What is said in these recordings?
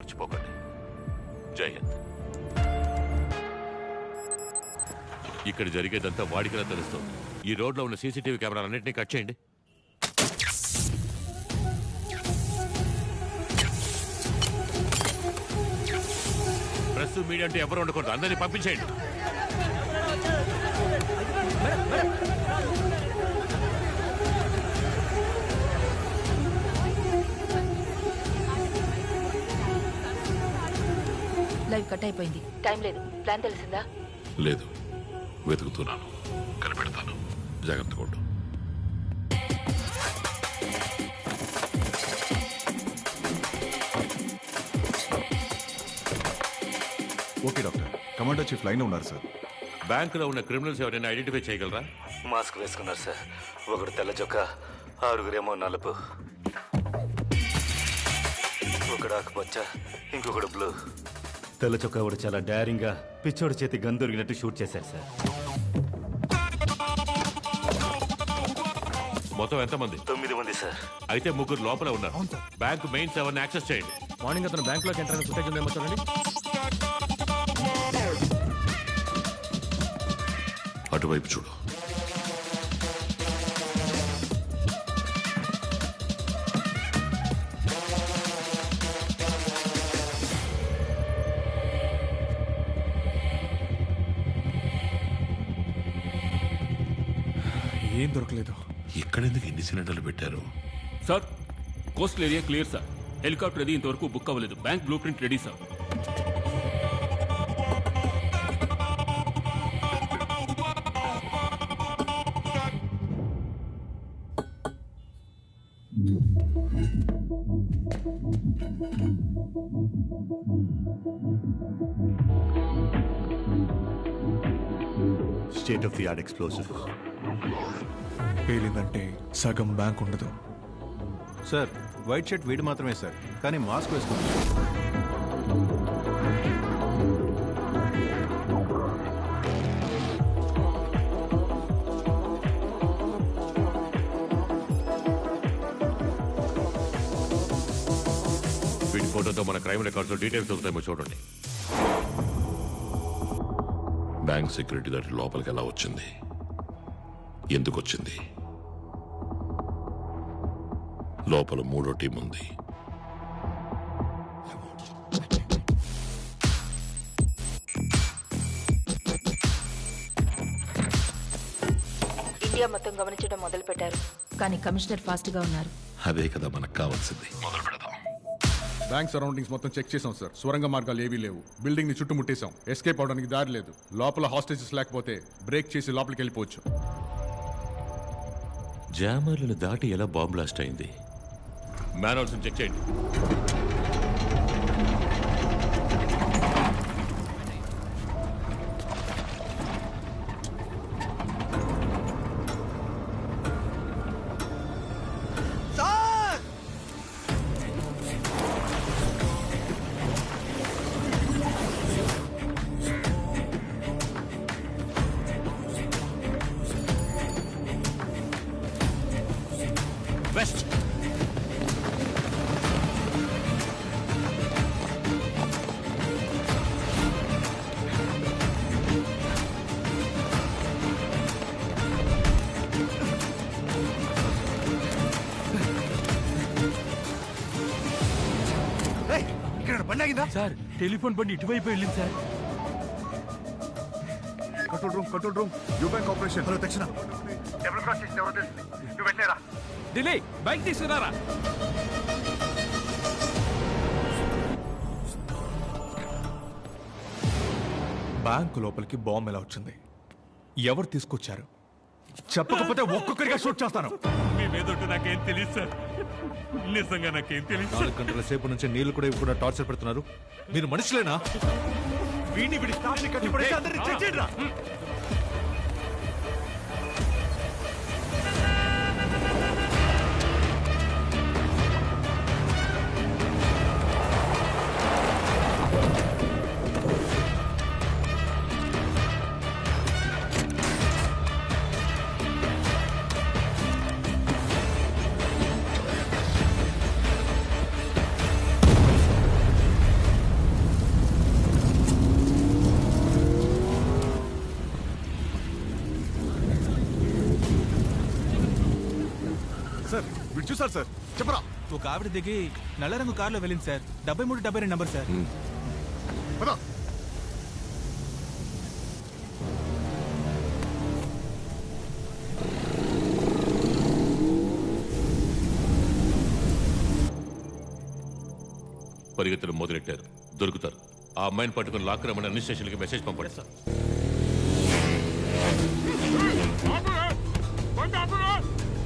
మర్చిపోకండి. జై హింద్. ఇక్కడ జరిగేదంతా వాడికలా తెలుస్తుంది. ఈ రోడ్లో ఉన్న సీసీటీవీ కెమెరాలన్నింటినీ కట్ చేయండి. ప్రెస్ మీడియా అంటే ఎవరు ఉండకూడదు. అందరినీ పంపించేయండి. లైవ్ కట్ అయిపోయింది. టైం లేదు. ప్లాన్ తెలిసిందా? లేదు, వెతుకుతున్నాను. కనిపెడతాను. జాగ్రత్తగా ఉండు. ఓకే డాక్టర్, కమాండర్ చీఫ్ లైన్లో ఉన్నారు సార్. బ్యాంకులో ఉన్న క్రిమినల్స్ ఎవరైనా ఐడెంటిఫై చేయగలరా? మాస్క్ వేసుకున్నారు సార్. ఒకడు తెల్ల చొక్కా, ఆరుగురేమో నలుపు. ఒకడు ఆకుపచ్చ, ఇంకొకడు బ్లూ. తెల్ల చొక్కా కూడా చాలా డైరింగ్ గా పిచ్చోడి చేతి గన్ దొరికినట్టు షూట్ చేశారు సార్. మొత్తం ఎంతమంది? 9 మంది సార్. అయితే 3 లోపల ఉన్నారు. బ్యాంక్ మెయిన్ సెవెన్ యాక్సెస్ చేయండి. మార్నింగ్ అతను బ్యాంక్ లోకి ఎంటర్ అయిన ఫుటేజ్ ఉందేమో చూడండి. అటువైపు చూడు. ఏం దొరకలేదు. ఇక్కడెందుకు ఇన్ని సిలిండర్లు పెట్టారు? Sir, coastal area clear sir. Helicopter అది ఇంతవరకు బుక్ అవ్వలేదు. Bank blueprint ready sir. State of the art explosive. పేలిందంటే సగం బ్యాంక్ ఉండదు సార్. వైట్ షర్ట్ వీడి మాత్రమే సార్, కానీ మాస్క్ వేసుకున్నాడు. వీడి ఫోటోతో మన క్రైమ్ రికార్డ్స్ డీటెయిల్స్ వస్తాయేమో చూడండి. బ్యాంక్ సెక్యూరిటీ దాటి లోపలికి ఎలా వచ్చింది? ఎందుకు వచ్చింది? లోపల 3వ టీం ఉంది. ఇండియా మొత్తం గమనించడం మొదలు పెట్టారు, కానీ కమిషనర్ ఫాస్ట్ గా ఉన్నారు. అదే కదా మనకు కావాల్సింది. మొదలు పెడదాం. బ్యాంక్ సరౌండింగ్స్ మొత్తం చెక్ చేసాం సార్. సొరంగ మార్గాలు ఏవీ లేవు. బిల్డింగ్ ని చుట్టుముట్టేశాం. ఎస్కేప్ అవడానికి దారి లేదు. లోపల హాస్టేజెస్ లేకపోతే బ్రేక్ చేసి లోపలికి వెళ్ళిపోవచ్చు. జామర్లను దాటి ఎలా బాంబ్ బ్లాస్ట్ అయింది? మ్యాన్హోల్స్ చెక్ చేయండి. వెస్ట్. ఇక్కడ బండి ఆగిందా? సార్, టెలిఫోన్ బండి ఇటువైపు వెళ్ళింది sir. Control room you bank operation. Hello దక్షిణ. డబుల్ క్రాస్ చేసి ఎవరో తెలుసు. నువ్వు వెళ్ళేరా? డిలే, బైక్ తీసుకురారా. బ్యాంకు లోపలికి బాంబు ఎలా వచ్చింది? ఎవరు తీసుకొచ్చారు? చెప్పకపోతే ఒక్కొక్కరిగా షూట్ చేస్తాను. మీ మీద నాకేం తెలియదు సార్. నిజంగా నాకేం తెలియదు. 4 గంటల సేపు నుంచి నీళ్లు కూడా ఇప్పుడు టార్చర్ పెడుతున్నారు. మీరు మనుషులేనా? వీడిని విడి స్టాఫ్ని కట్టిపడేసి అందరినీ చెక్ చేయండి రా. ఏమన్నారు సార్ చెప్పరా? ఒక ఆవిడ దిగి నల్ల రంగు కారులో వెళ్ళింది సార్. 7372 number sir. పద. పరిగెత్తడం మొదలెట్టారు. దొరుకుతారు. ఆ అమ్మాయిని పట్టుకుని లాక్ రమ్మని అన్ని స్టేషన్లకి మెసేజ్ పంపండి సార్.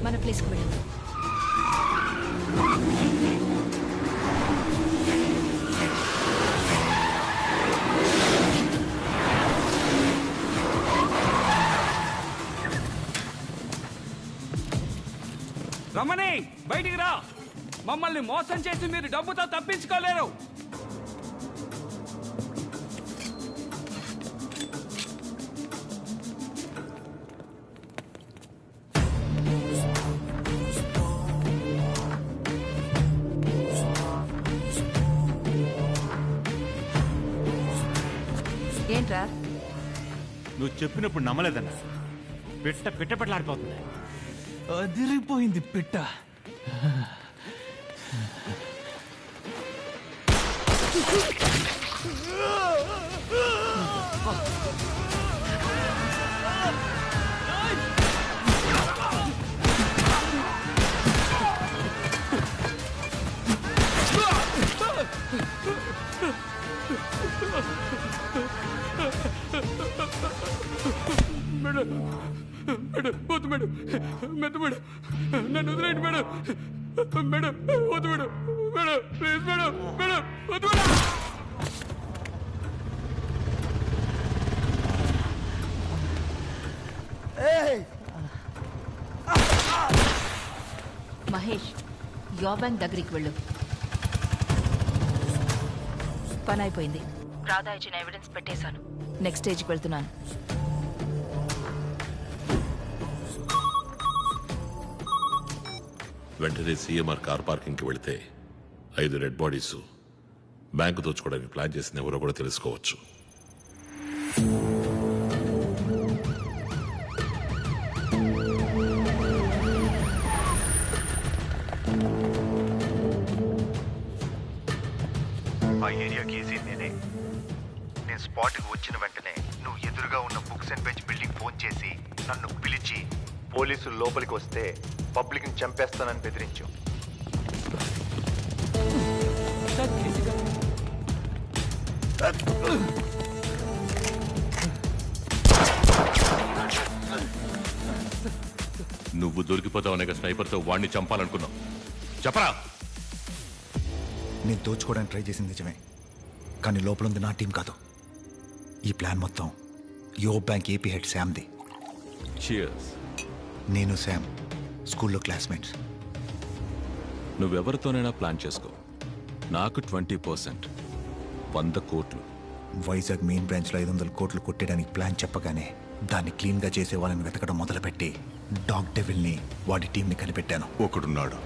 మన ప్లేస్కి వెళ్ళండి. రమణి బయటికి రా. మమ్మల్ని మోసం చేసి మీరు డబ్బుతో తప్పించుకోలేరు. ఏంట్రా? నువ్వు చెప్పినప్పుడు నమ్మలేదన్నా. పెట్టలాడిపోతుంది. అదిరిపోయింది పిట్ట. మేడం మేడం వద్దు మేడం. మెత్త మేడం నన్ను వదిలేండి మేడం. మేడం వద్దు madam. Madam please madam. Madam వద్దు మేడం. మహేష్, యో బ్యాంక్ దగ్గరికి వెళ్ళు. పని అయిపోయింది. రాధా ఇచ్చిన ఎవిడెన్స్ పెట్టేశాను. నెక్స్ట్ స్టేజ్కి వెళ్తున్నాను. వెంటనే సీఎంఆర్ కార్ పార్కింగ్కి వెళితే 5 రెడ్ బాడీస్ బ్యాంకు దోచుకోవడానికి ప్లాన్ చేసిన ఎవరో కూడా తెలుసుకోవచ్చు. ఆ ఏరియాకి ఈజీ నేనే. నేను స్పాట్కి వచ్చిన వెంటనే నువ్వు ఎదురుగా ఉన్న books and bench building phone చేసి నన్ను పిలిచి పోలీసులు లోపలికి వస్తే పబ్లిక్ని చంపేస్తానని బెదిరించు. నువ్వు దొరికిపోతావనే స్నైపర్తో వాడిని చంపాలనుకున్నావు. చెప్పరా? నేను దోచుకోవడానికి ట్రై చేసింది నిజమే, కానీ లోపల ఉంది నా టీం కాదు. ఈ ప్లాన్ మొత్తం యో బ్యాంక్ ఏపీ హెడ్ శామ్ది. నేను శామ్ స్కూల్లో క్లాస్మేట్స్. నువ్వెవరితోనైనా ప్లాన్ చేసుకో. నాకు 20%, 100 కోట్లు. వైజాగ్ మెయిన్ బ్రాంచ్లో 500 కోట్లు కొట్టేయడానికి ప్లాన్ చెప్పగానే దాన్ని క్లీన్గా చేసే వాళ్ళని వెతకడం మొదలుపెట్టి డాగ్ డెవిల్ని వాడి టీంని కనిపెట్టాను. ఒకడున్నాడు.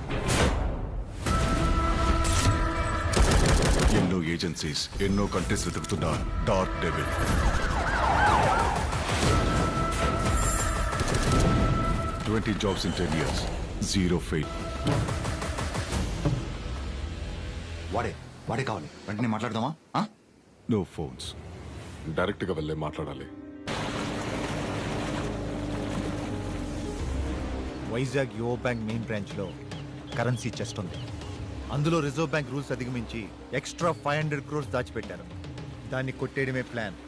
ఎన్నో ఏజెన్సీస్, ఎన్నో కంట్రీస్ వెతుకుతున్న dog devil. $20 jobs in 10 years, 0 fail. వాడే కావాలి. వెంటనే మాట్లాడదామా? No phones. డైరెక్ట్గా వెళ్ళే మాట్లాడాలి. వైజాగ్ యో బ్యాంక్ మెయిన్ బ్రాంచ్లో కరెన్సీ చెస్ట్ ఉంది. అందులో రిజర్వ్ బ్యాంక్ రూల్స్ అధిగమించి ఎక్స్ట్రా 500 crores దాచిపెట్టారు. దాన్ని కొట్టేయడమే ప్లాన్.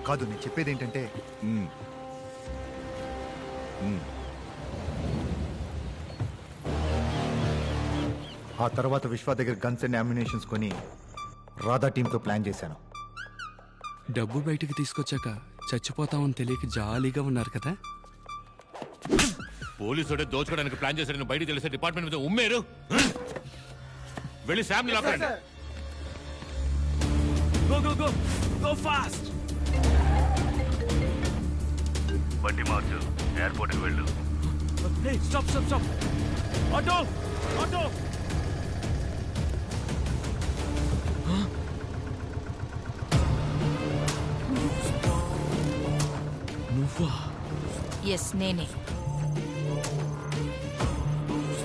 కాదు, నేను చెప్పేది ఏంటంటే ఆ తర్వాత విశ్వ దగ్గర గన్స్ అండ్ అమ్యునేషన్స్ కొని రాధా టీంతో ప్లాన్ చేశాను. డబ్బు బయటికి తీసుకొచ్చాక చచ్చిపోతామని తెలియక జాలీగా ఉన్నారు కదా. పోలీసుడే దోచుకోవడానికి ప్లాన్ చేశారని బయట తెలిసే డిపార్ట్మెంట్ మీద ఉమ్మేరు. వెళ్ళి శామ్ని లాక్ రండి. Go fast. బండి మార్చు, ఎయిర్పోర్ట్కి వెళ్ళు. స్టాప్. ఆటో. ఎస్, నేనే.